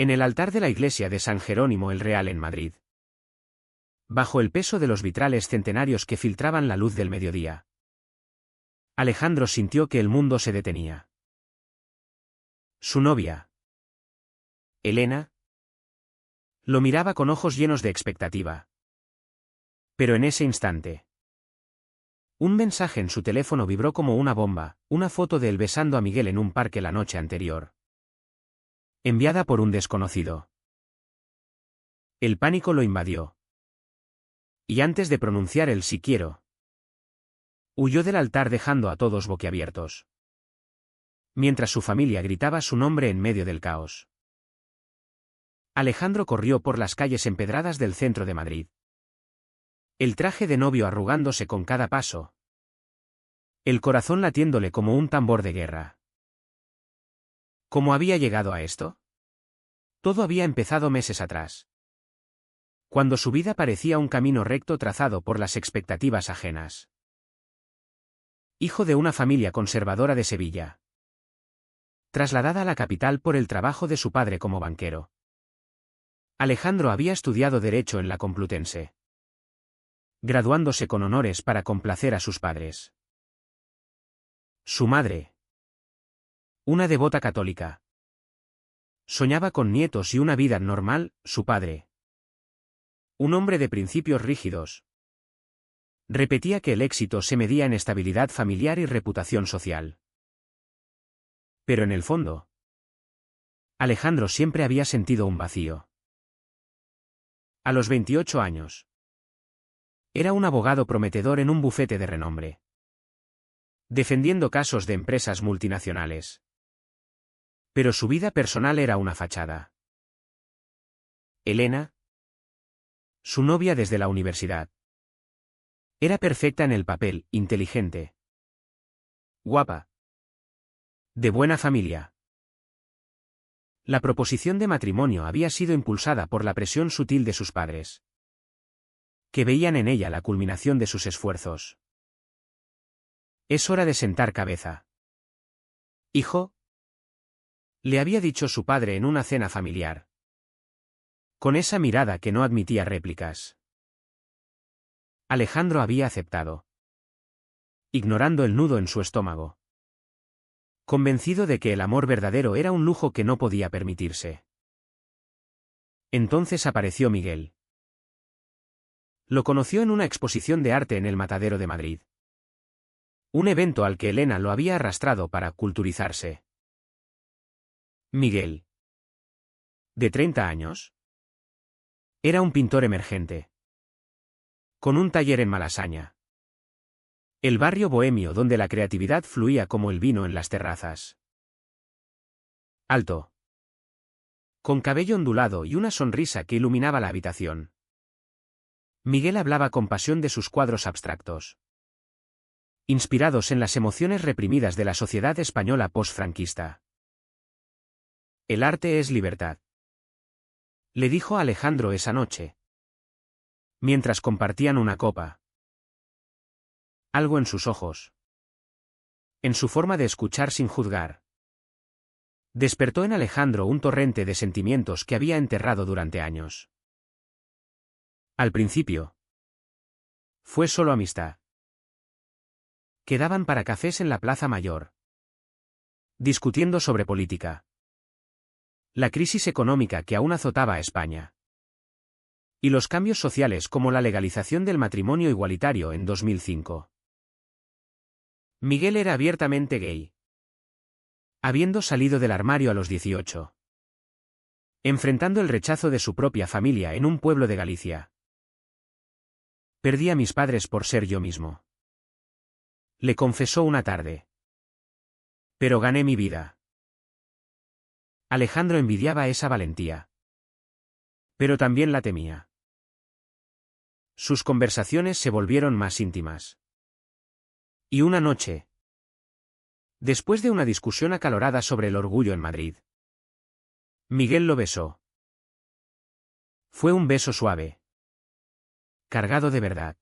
En el altar de la iglesia de San Jerónimo el Real en Madrid. Bajo el peso de los vitrales centenarios que filtraban la luz del mediodía, Alejandro sintió que el mundo se detenía. Su novia, Elena, lo miraba con ojos llenos de expectativa. Pero en ese instante, un mensaje en su teléfono vibró como una bomba, una foto de él besando a Miguel en un parque la noche anterior. Enviada por un desconocido. El pánico lo invadió. Y antes de pronunciar el "sí quiero", huyó del altar dejando a todos boquiabiertos. Mientras su familia gritaba su nombre en medio del caos, Alejandro corrió por las calles empedradas del centro de Madrid. El traje de novio arrugándose con cada paso, el corazón latiéndole como un tambor de guerra. ¿Cómo había llegado a esto? Todo había empezado meses atrás, cuando su vida parecía un camino recto trazado por las expectativas ajenas. Hijo de una familia conservadora de Sevilla, trasladada a la capital por el trabajo de su padre como banquero, Alejandro había estudiado Derecho en la Complutense, graduándose con honores para complacer a sus padres. Su madre, una devota católica, soñaba con nietos y una vida normal. Su padre, un hombre de principios rígidos, repetía que el éxito se medía en estabilidad familiar y reputación social. Pero en el fondo, Alejandro siempre había sentido un vacío. A los 28 años, era un abogado prometedor en un bufete de renombre, defendiendo casos de empresas multinacionales. Pero su vida personal era una fachada. Elena, su novia desde la universidad, era perfecta en el papel, inteligente, guapa, de buena familia. La proposición de matrimonio había sido impulsada por la presión sutil de sus padres, que veían en ella la culminación de sus esfuerzos. Es hora de sentar cabeza, hijo, le había dicho su padre en una cena familiar, con esa mirada que no admitía réplicas. Alejandro había aceptado, ignorando el nudo en su estómago, convencido de que el amor verdadero era un lujo que no podía permitirse. Entonces apareció Miguel. Lo conoció en una exposición de arte en el Matadero de Madrid, un evento al que Elena lo había arrastrado para culturizarse. Miguel, de 30 años, era un pintor emergente, con un taller en Malasaña, el barrio bohemio donde la creatividad fluía como el vino en las terrazas. Alto, con cabello ondulado y una sonrisa que iluminaba la habitación, Miguel hablaba con pasión de sus cuadros abstractos, inspirados en las emociones reprimidas de la sociedad española postfranquista. El arte es libertad, le dijo a Alejandro esa noche, mientras compartían una copa. Algo en sus ojos, en su forma de escuchar sin juzgar, despertó en Alejandro un torrente de sentimientos que había enterrado durante años. Al principio, fue solo amistad. Quedaban para cafés en la Plaza Mayor, discutiendo sobre política, la crisis económica que aún azotaba a España, y los cambios sociales como la legalización del matrimonio igualitario en 2005. Miguel era abiertamente gay, habiendo salido del armario a los 18, enfrentando el rechazo de su propia familia en un pueblo de Galicia. Perdí a mis padres por ser yo mismo, le confesó una tarde. Pero gané mi vida. Alejandro envidiaba esa valentía, pero también la temía. Sus conversaciones se volvieron más íntimas. Y una noche, después de una discusión acalorada sobre el orgullo en Madrid, Miguel lo besó. Fue un beso suave, cargado de verdad,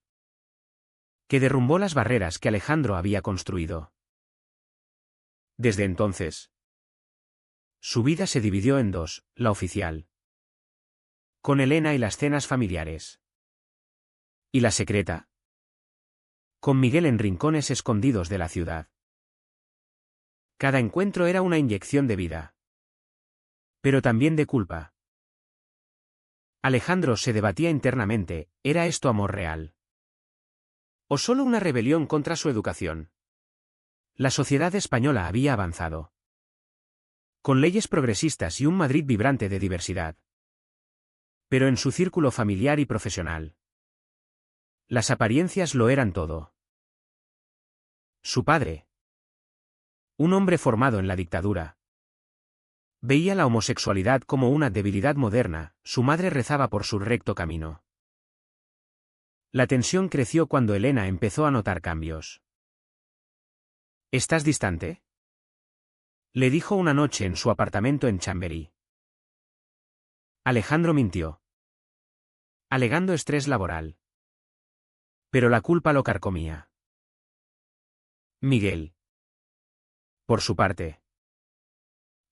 que derrumbó las barreras que Alejandro había construido. Desde entonces, Su vida se dividió en dos, la oficial, con Elena y las cenas familiares, y la secreta, con Miguel en rincones escondidos de la ciudad. Cada encuentro era una inyección de vida, pero también de culpa. Alejandro se debatía internamente, ¿era esto amor real? ¿O solo una rebelión contra su educación? La sociedad española había avanzado, con leyes progresistas y un Madrid vibrante de diversidad. Pero en su círculo familiar y profesional, las apariencias lo eran todo. Su padre, un hombre formado en la dictadura, veía la homosexualidad como una debilidad moderna, su madre rezaba por su recto camino. La tensión creció cuando Elena empezó a notar cambios. ¿Estás distante?, le dijo una noche en su apartamento en Chamberí. Alejandro mintió, alegando estrés laboral. Pero la culpa lo carcomía. Miguel, por su parte,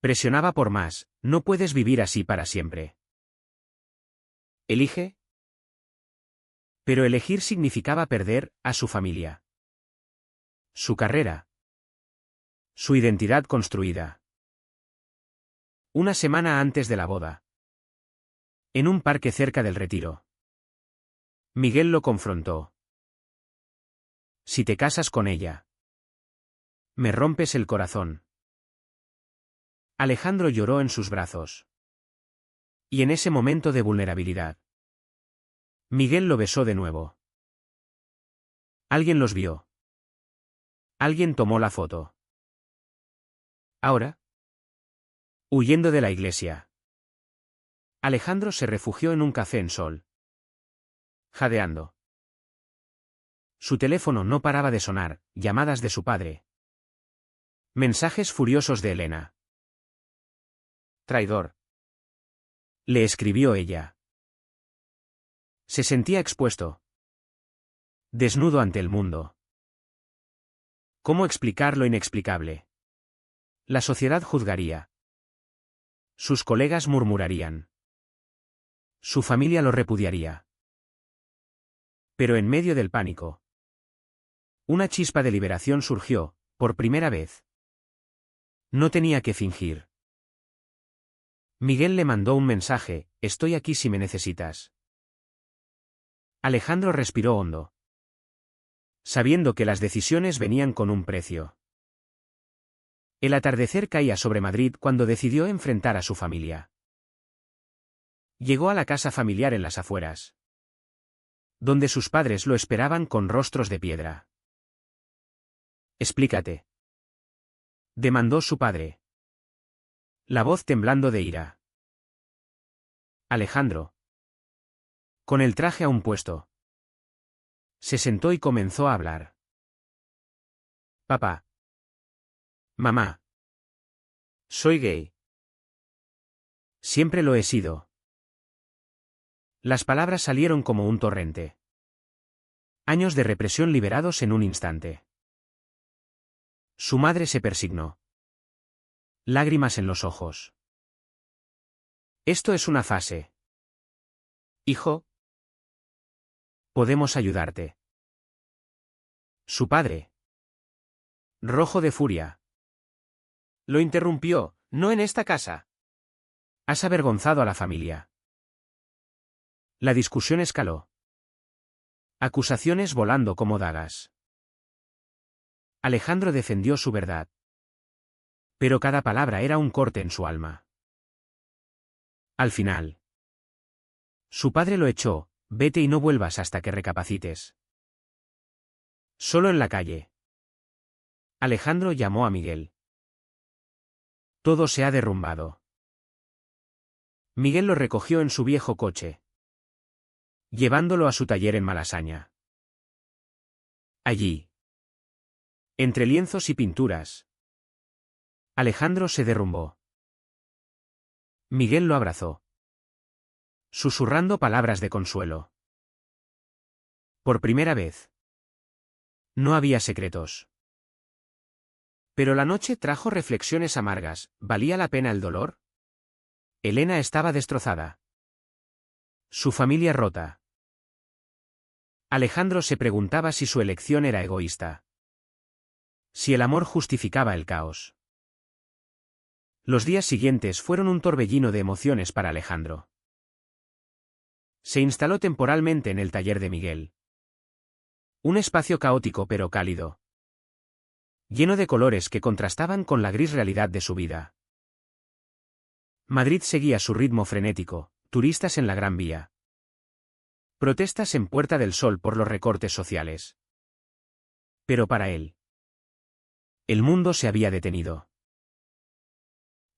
presionaba por más, no puedes vivir así para siempre. ¿Elige? Pero elegir significaba perder a su familia, su carrera, su identidad construida. Una semana antes de la boda, en un parque cerca del Retiro, Miguel lo confrontó. Si te casas con ella, me rompes el corazón. Alejandro lloró en sus brazos. Y en ese momento de vulnerabilidad, Miguel lo besó de nuevo. Alguien los vio. Alguien tomó la foto. Ahora, huyendo de la iglesia, Alejandro se refugió en un café en Sol, jadeando. Su teléfono no paraba de sonar, llamadas de su padre. Mensajes furiosos de Elena. Traidor, le escribió ella. Se sentía expuesto, desnudo ante el mundo. ¿Cómo explicar lo inexplicable? La sociedad juzgaría. Sus colegas murmurarían. Su familia lo repudiaría. Pero en medio del pánico, una chispa de liberación surgió, por primera vez. No tenía que fingir. Miguel le mandó un mensaje, estoy aquí si me necesitas. Alejandro respiró hondo, sabiendo que las decisiones venían con un precio. El atardecer caía sobre Madrid cuando decidió enfrentar a su familia. Llegó a la casa familiar en las afueras, donde sus padres lo esperaban con rostros de piedra. Explícate, demandó su padre, la voz temblando de ira. Alejandro, con el traje aún puesto, se sentó y comenzó a hablar. Papá. Mamá. Soy gay. Siempre lo he sido. Las palabras salieron como un torrente. Años de represión liberados en un instante. Su madre se persignó. Lágrimas en los ojos. Esto es una fase. Hijo. Podemos ayudarte. Su padre, rojo de furia, lo interrumpió, no en esta casa. Has avergonzado a la familia. La discusión escaló. Acusaciones volando como dagas. Alejandro defendió su verdad. Pero cada palabra era un corte en su alma. Al final, su padre lo echó, vete y no vuelvas hasta que recapacites. Solo en la calle. Alejandro llamó a Miguel. Todo se ha derrumbado. Miguel lo recogió en su viejo coche, llevándolo a su taller en Malasaña. Allí, entre lienzos y pinturas, Alejandro se derrumbó. Miguel lo abrazó, susurrando palabras de consuelo. Por primera vez, no había secretos. Pero la noche trajo reflexiones amargas. ¿Valía la pena el dolor? Elena estaba destrozada. Su familia rota. Alejandro se preguntaba si su elección era egoísta. Si el amor justificaba el caos. Los días siguientes fueron un torbellino de emociones para Alejandro. Se instaló temporalmente en el taller de Miguel. Un espacio caótico pero cálido. Lleno de colores que contrastaban con la gris realidad de su vida. Madrid seguía su ritmo frenético, turistas en la Gran Vía. Protestas en Puerta del Sol por los recortes sociales. Pero para él, el mundo se había detenido.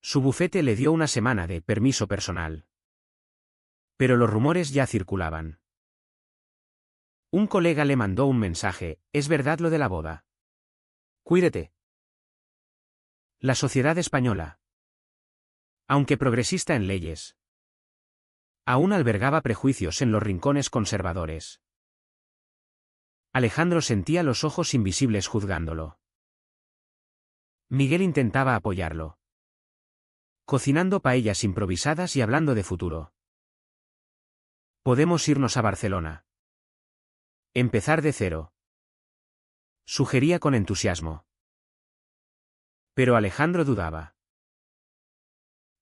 Su bufete le dio una semana de permiso personal. Pero los rumores ya circulaban. Un colega le mandó un mensaje: ¿es verdad lo de la boda? Cuídate. La sociedad española, aunque progresista en leyes, aún albergaba prejuicios en los rincones conservadores. Alejandro sentía los ojos invisibles juzgándolo. Miguel intentaba apoyarlo, cocinando paellas improvisadas y hablando de futuro. Podemos irnos a Barcelona. Empezar de cero. Sugería con entusiasmo. Pero Alejandro dudaba.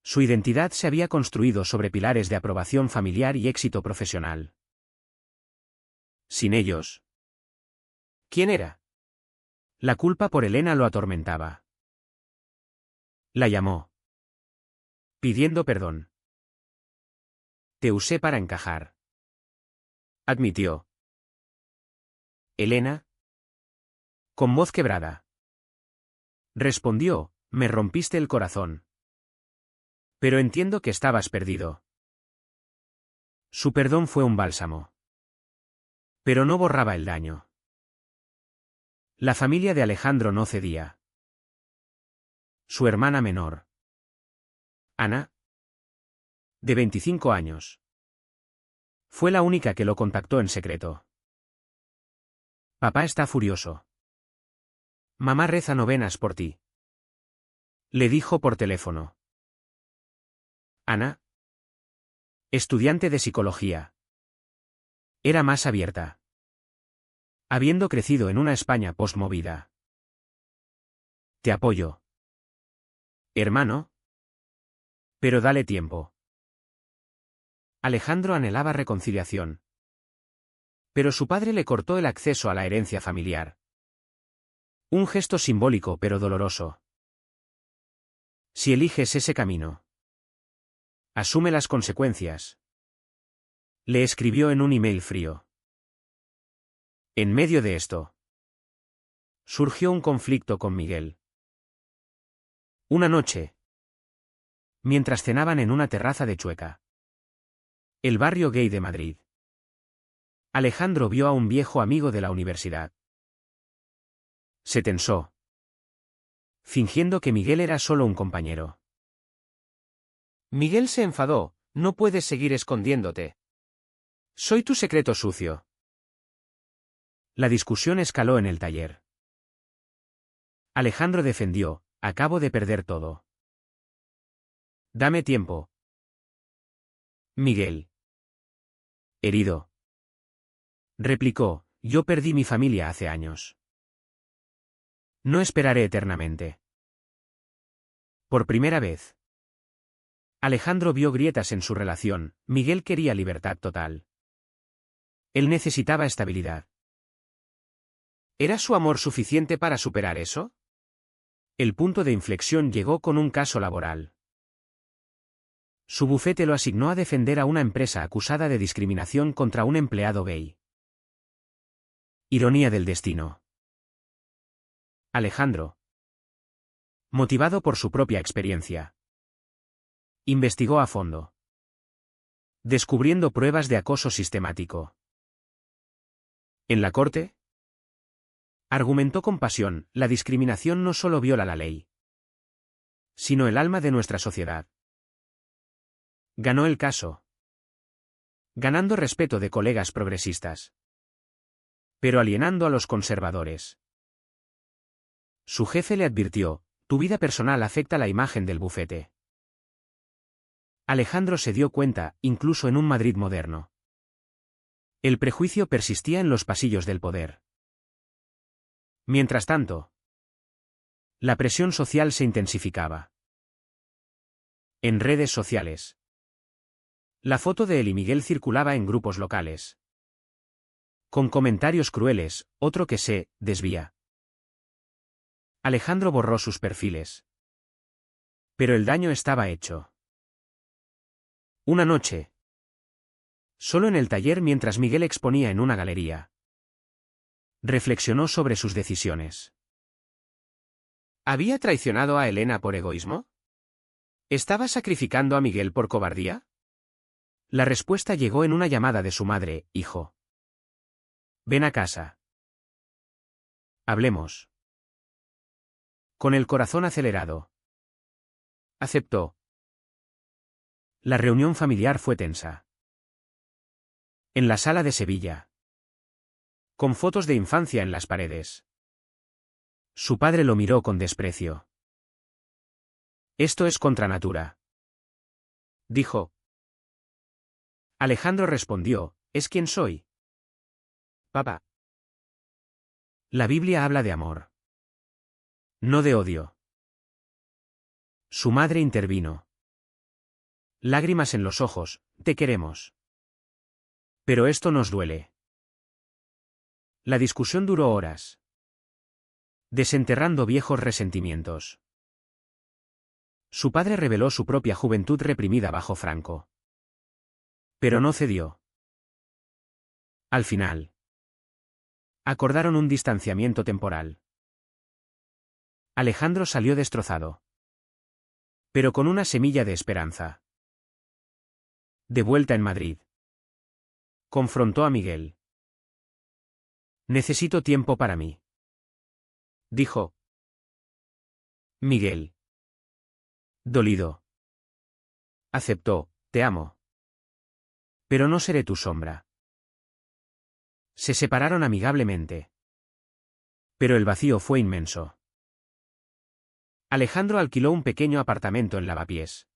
Su identidad se había construido sobre pilares de aprobación familiar y éxito profesional. Sin ellos, ¿quién era? La culpa por Elena lo atormentaba. La llamó, pidiendo perdón. Te usé para encajar, admitió. Elena, con voz quebrada, respondió: me rompiste el corazón. Pero entiendo que estabas perdido. Su perdón fue un bálsamo. Pero no borraba el daño. La familia de Alejandro no cedía. Su hermana menor, Ana, de 25 años, fue la única que lo contactó en secreto. Papá está furioso. Mamá reza novenas por ti, le dijo por teléfono. Ana, estudiante de psicología, era más abierta, habiendo crecido en una España postmovida. Te apoyo, hermano, pero dale tiempo. Alejandro anhelaba reconciliación. Pero su padre le cortó el acceso a la herencia familiar. Un gesto simbólico pero doloroso. Si eliges ese camino, asume las consecuencias, le escribió en un email frío. En medio de esto, surgió un conflicto con Miguel. Una noche, mientras cenaban en una terraza de Chueca, el barrio gay de Madrid, Alejandro vio a un viejo amigo de la universidad. Se tensó, fingiendo que Miguel era solo un compañero. Miguel se enfadó: no puedes seguir escondiéndote. Soy tu secreto sucio. La discusión escaló en el taller. Alejandro defendió: acabo de perder todo. Dame tiempo. Miguel, herido, replicó: yo perdí mi familia hace años. No esperaré eternamente. Por primera vez, Alejandro vio grietas en su relación. Miguel quería libertad total. Él necesitaba estabilidad. ¿Era su amor suficiente para superar eso? El punto de inflexión llegó con un caso laboral. Su bufete lo asignó a defender a una empresa acusada de discriminación contra un empleado gay. Ironía del destino. Alejandro, motivado por su propia experiencia, investigó a fondo, descubriendo pruebas de acoso sistemático. En la corte, argumentó con pasión: la discriminación no solo viola la ley, sino el alma de nuestra sociedad. Ganó el caso, ganando respeto de colegas progresistas, pero alienando a los conservadores. Su jefe le advirtió: tu vida personal afecta la imagen del bufete. Alejandro se dio cuenta, incluso en un Madrid moderno. El prejuicio persistía en los pasillos del poder. Mientras tanto, la presión social se intensificaba. En redes sociales, la foto de él y Miguel circulaba en grupos locales. Con comentarios crueles, otro que se desvía. Alejandro borró sus perfiles. Pero el daño estaba hecho. Una noche, solo en el taller mientras Miguel exponía en una galería, reflexionó sobre sus decisiones. ¿Había traicionado a Elena por egoísmo? ¿Estaba sacrificando a Miguel por cobardía? La respuesta llegó en una llamada de su madre: hijo, ven a casa. Hablemos. Con el corazón acelerado, aceptó. La reunión familiar fue tensa. En la sala de Sevilla, con fotos de infancia en las paredes. Su padre lo miró con desprecio. Esto es contra natura, dijo. Alejandro respondió: es quien soy. Papá. La Biblia habla de amor, no de odio. Su madre intervino. Lágrimas en los ojos: te queremos. Pero esto nos duele. La discusión duró horas, desenterrando viejos resentimientos. Su padre reveló su propia juventud reprimida bajo Franco. Pero no cedió. Al final, acordaron un distanciamiento temporal. Alejandro salió destrozado, pero con una semilla de esperanza. De vuelta en Madrid, confrontó a Miguel. Necesito tiempo para mí, dijo. Miguel, dolido, aceptó: te amo, pero no seré tu sombra. Se separaron amigablemente. Pero el vacío fue inmenso. Alejandro alquiló un pequeño apartamento en Lavapiés,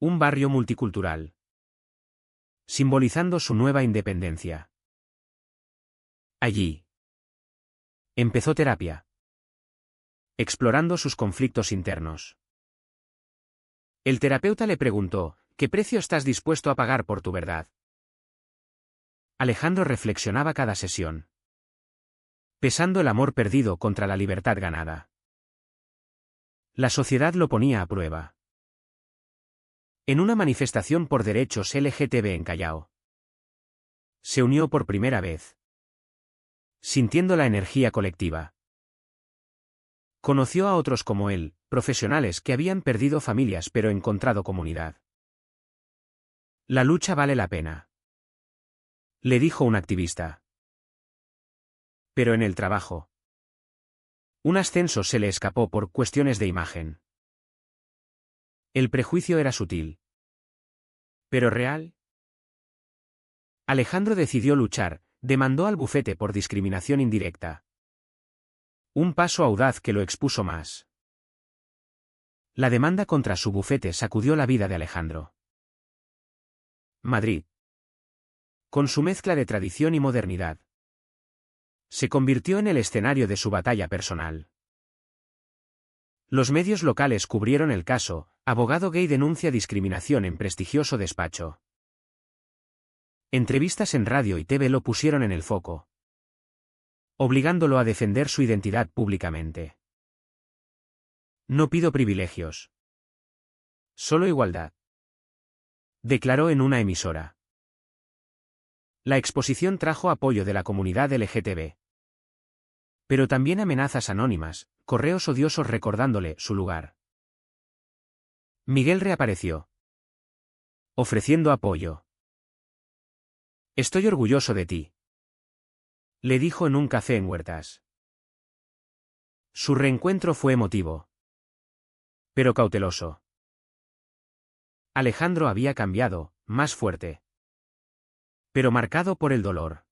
un barrio multicultural, simbolizando su nueva independencia. Allí empezó terapia, explorando sus conflictos internos. El terapeuta le preguntó: ¿qué precio estás dispuesto a pagar por tu verdad? Alejandro reflexionaba cada sesión, pesando el amor perdido contra la libertad ganada. La sociedad lo ponía a prueba. En una manifestación por derechos LGTB en Callao, se unió por primera vez, sintiendo la energía colectiva. Conoció a otros como él, profesionales que habían perdido familias pero encontrado comunidad. La lucha vale la pena, le dijo un activista. Pero en el trabajo, un ascenso se le escapó por cuestiones de imagen. El prejuicio era sutil, pero real. Alejandro decidió luchar, demandó al bufete por discriminación indirecta. Un paso audaz que lo expuso más. La demanda contra su bufete sacudió la vida de Alejandro. Madrid, con su mezcla de tradición y modernidad, se convirtió en el escenario de su batalla personal. Los medios locales cubrieron el caso: abogado gay denuncia discriminación en prestigioso despacho. Entrevistas en radio y TV lo pusieron en el foco, obligándolo a defender su identidad públicamente. No pido privilegios, solo igualdad, declaró en una emisora. La exposición trajo apoyo de la comunidad LGTB. Pero también amenazas anónimas, correos odiosos recordándole su lugar. Miguel reapareció, ofreciendo apoyo. Estoy orgulloso de ti, le dijo en un café en Huertas. Su reencuentro fue emotivo, pero cauteloso. Alejandro había cambiado, más fuerte, pero marcado por el dolor.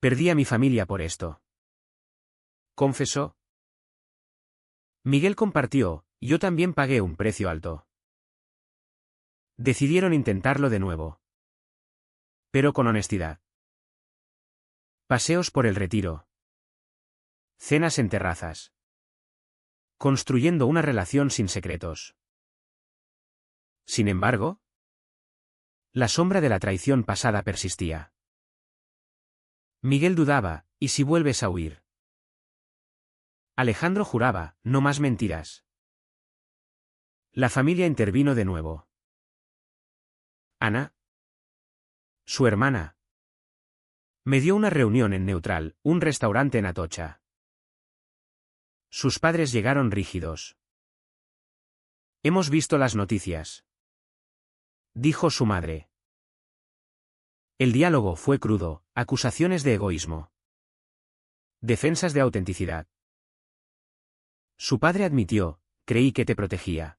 Perdí a mi familia por esto. confesó. Miguel compartió, yo también pagué un precio alto. Decidieron intentarlo de nuevo. Pero con honestidad. Paseos por el Retiro. Cenas en terrazas. Construyendo una relación sin secretos. Sin embargo, la sombra de la traición pasada persistía. Miguel dudaba, ¿y si vuelves a huir? Alejandro juraba, no más mentiras. La familia intervino de nuevo. Ana, su hermana, me dio una reunión en Neutral, un restaurante en Atocha. Sus padres llegaron rígidos. Hemos visto las noticias, dijo su madre. El diálogo fue crudo, acusaciones de egoísmo. Defensas de autenticidad. Su padre admitió, creí que te protegía.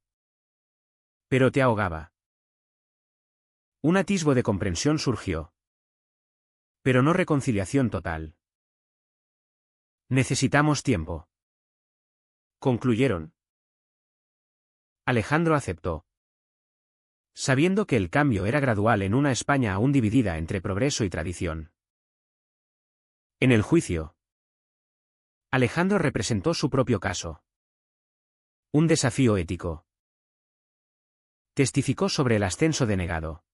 Pero te ahogaba. Un atisbo de comprensión surgió. Pero no reconciliación total. Necesitamos tiempo. Concluyeron. Alejandro aceptó. Sabiendo que el cambio era gradual en una España aún dividida entre progreso y tradición. En el juicio, Alejandro representó su propio caso. Un desafío ético. Testificó sobre el ascenso denegado.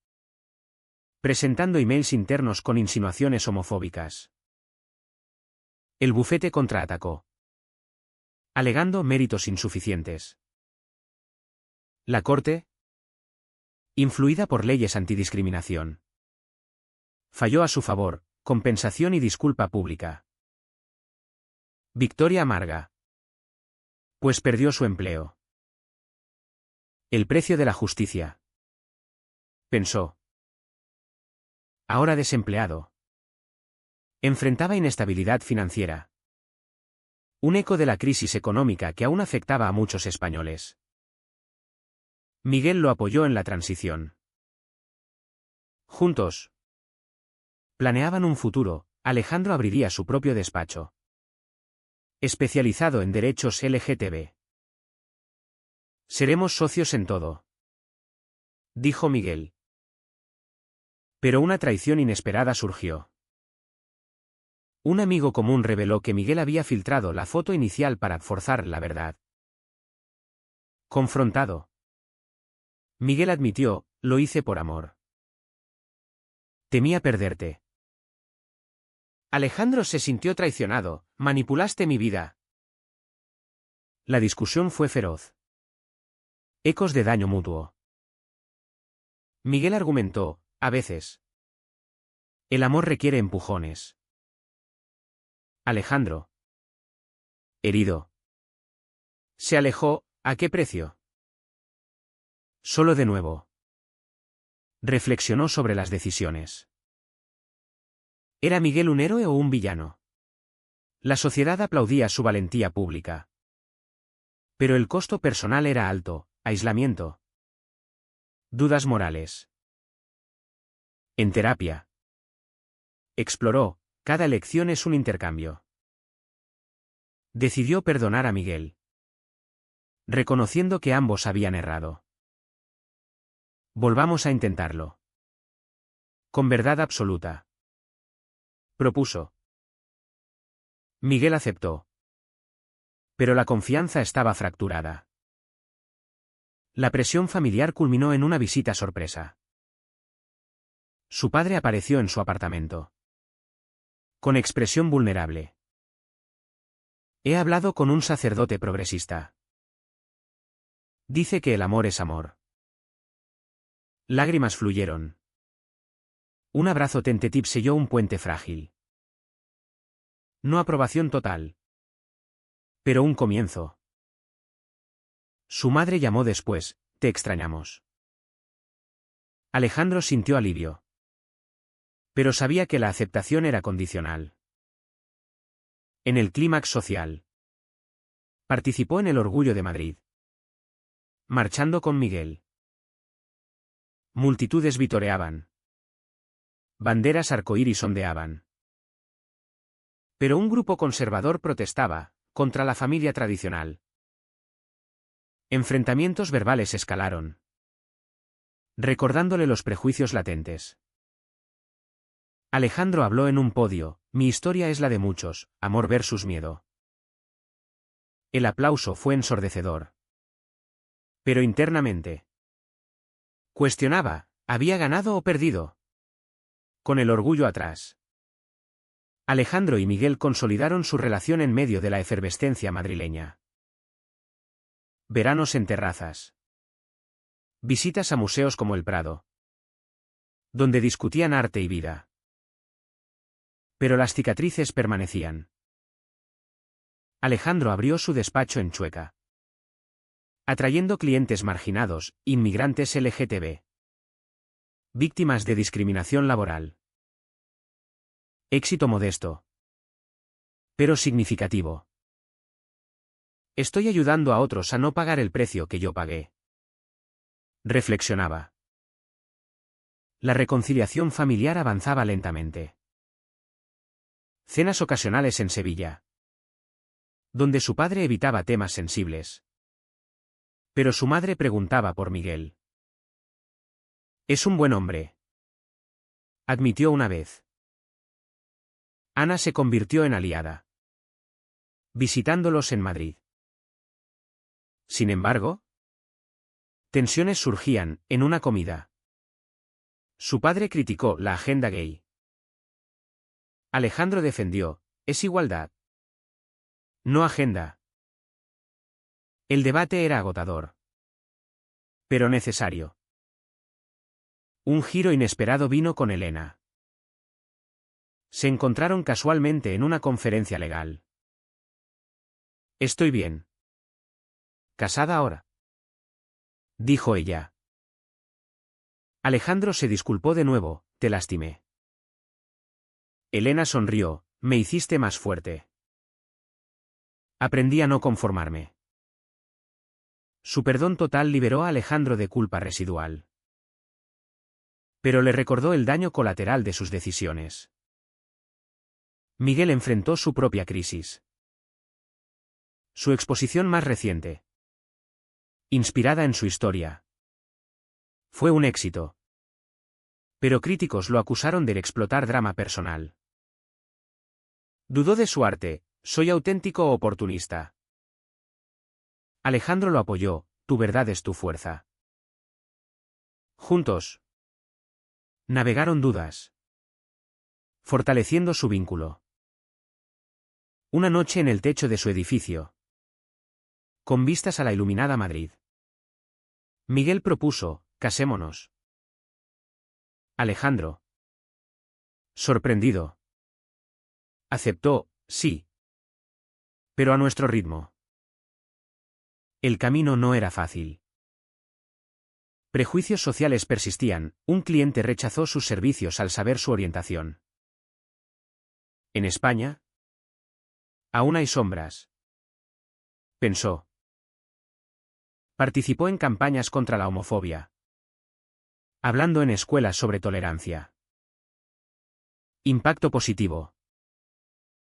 Presentando emails internos con insinuaciones homofóbicas. El bufete contraatacó. Alegando méritos insuficientes. La Corte, influida por leyes antidiscriminación, falló a su favor, compensación y disculpa pública. Victoria amarga. Pues perdió su empleo. El precio de la justicia. Pensó. Ahora desempleado. Enfrentaba inestabilidad financiera. Un eco de la crisis económica que aún afectaba a muchos españoles. Miguel lo apoyó en la transición. Juntos planeaban un futuro. Alejandro abriría su propio despacho, especializado en derechos LGTB. Seremos socios en todo, dijo Miguel. Pero una traición inesperada surgió. Un amigo común reveló que Miguel había filtrado la foto inicial para forzar la verdad. Confrontado, Miguel admitió, lo hice por amor. Temía perderte. Alejandro se sintió traicionado, manipulaste mi vida. La discusión fue feroz. Ecos de daño mutuo. Miguel argumentó, a veces. El amor requiere empujones. Alejandro, herido, se alejó, ¿a qué precio? Solo de nuevo. Reflexionó sobre las decisiones. ¿Era Miguel un héroe o un villano? La sociedad aplaudía su valentía pública. Pero el costo personal era alto, aislamiento. Dudas morales. En terapia. Exploró, cada elección es un intercambio. Decidió perdonar a Miguel, reconociendo que ambos habían errado. Volvamos a intentarlo. Con verdad absoluta. Propuso. Miguel aceptó. Pero la confianza estaba fracturada. La presión familiar culminó en una visita sorpresa. Su padre apareció en su apartamento. Con expresión vulnerable. He hablado con un sacerdote progresista. Dice que el amor es amor. Lágrimas fluyeron. Un abrazo tentativ selló un puente frágil. No aprobación total. Pero un comienzo. Su madre llamó después, te extrañamos. Alejandro sintió alivio. Pero sabía que la aceptación era condicional. En el clímax social. Participó en el Orgullo de Madrid. Marchando con Miguel. Multitudes vitoreaban. Banderas arcoíris ondeaban. Pero un grupo conservador protestaba, contra la familia tradicional. Enfrentamientos verbales escalaron, recordándole los prejuicios latentes. Alejandro habló en un podio: mi historia es la de muchos, amor versus miedo. El aplauso fue ensordecedor. Pero internamente cuestionaba: ¿había ganado o perdido? Con el orgullo atrás, Alejandro y Miguel consolidaron su relación en medio de la efervescencia madrileña. Veranos en terrazas. Visitas a museos como el Prado, donde discutían arte y vida. Pero las cicatrices permanecían. Alejandro abrió su despacho en Chueca, atrayendo clientes marginados, inmigrantes LGTB, víctimas de discriminación laboral. Éxito modesto, pero significativo. Estoy ayudando a otros a no pagar el precio que yo pagué, reflexionaba. La reconciliación familiar avanzaba lentamente. Cenas ocasionales en Sevilla, donde su padre evitaba temas sensibles. Pero su madre preguntaba por Miguel. Es un buen hombre, admitió una vez. Ana se convirtió en aliada, visitándolos en Madrid. Sin embargo, tensiones surgían en una comida. Su padre criticó la agenda gay. Alejandro defendió: es igualdad, no agenda. El debate era agotador, pero necesario. Un giro inesperado vino con Elena. Se encontraron casualmente en una conferencia legal. Estoy bien. ¿Casada ahora?, dijo ella. Alejandro se disculpó de nuevo: te lastimé. Elena sonrió: me hiciste más fuerte. Aprendí a no conformarme. Su perdón total liberó a Alejandro de culpa residual. Pero le recordó el daño colateral de sus decisiones. Miguel enfrentó su propia crisis. Su exposición más reciente, inspirada en su historia, fue un éxito. Pero críticos lo acusaron de explotar drama personal. Dudó de su arte: soy auténtico o oportunista. Alejandro lo apoyó: tu verdad es tu fuerza. Juntos navegaron dudas, fortaleciendo su vínculo. Una noche en el techo de su edificio, con vistas a la iluminada Madrid, Miguel propuso: casémonos. Alejandro, sorprendido, aceptó: sí, pero a nuestro ritmo. El camino no era fácil. Prejuicios sociales persistían: un cliente rechazó sus servicios al saber su orientación. En España, aún hay sombras, pensó. Participó en campañas contra la homofobia, hablando en escuelas sobre tolerancia. Impacto positivo,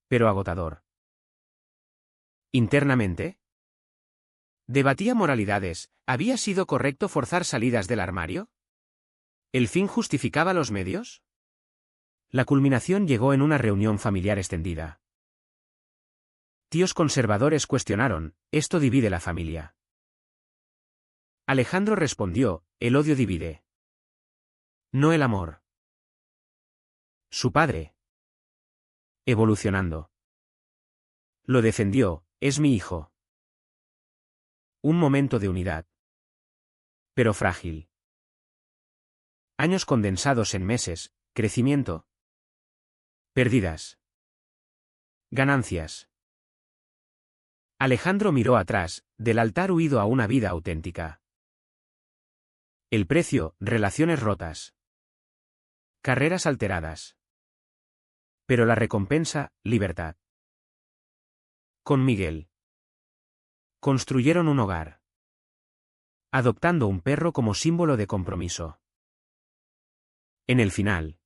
pero agotador. Internamente, debatía moralidades: ¿había sido correcto forzar salidas del armario? ¿El fin justificaba los medios? La culminación llegó en una reunión familiar extendida. Tíos conservadores cuestionaron: esto divide la familia. Alejandro respondió: el odio divide, no el amor. Su padre, evolucionando, lo defendió: es mi hijo. Un momento de unidad, pero frágil. Años condensados en meses: crecimiento, pérdidas, ganancias. Alejandro miró atrás, del altar huido a una vida auténtica. El precio: relaciones rotas, carreras alteradas. Pero la recompensa: libertad. Con Miguel construyeron un hogar, adoptando un perro como símbolo de compromiso. En el final,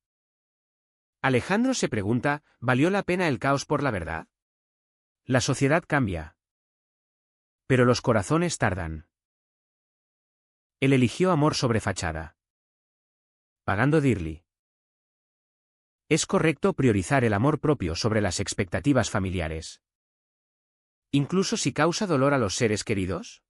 Alejandro se pregunta, ¿valió la pena el caos por la verdad? La sociedad cambia. Pero los corazones tardan. Él eligió amor sobre fachada. Pagando Dirly. ¿Es correcto priorizar el amor propio sobre las expectativas familiares? Incluso si causa dolor a los seres queridos.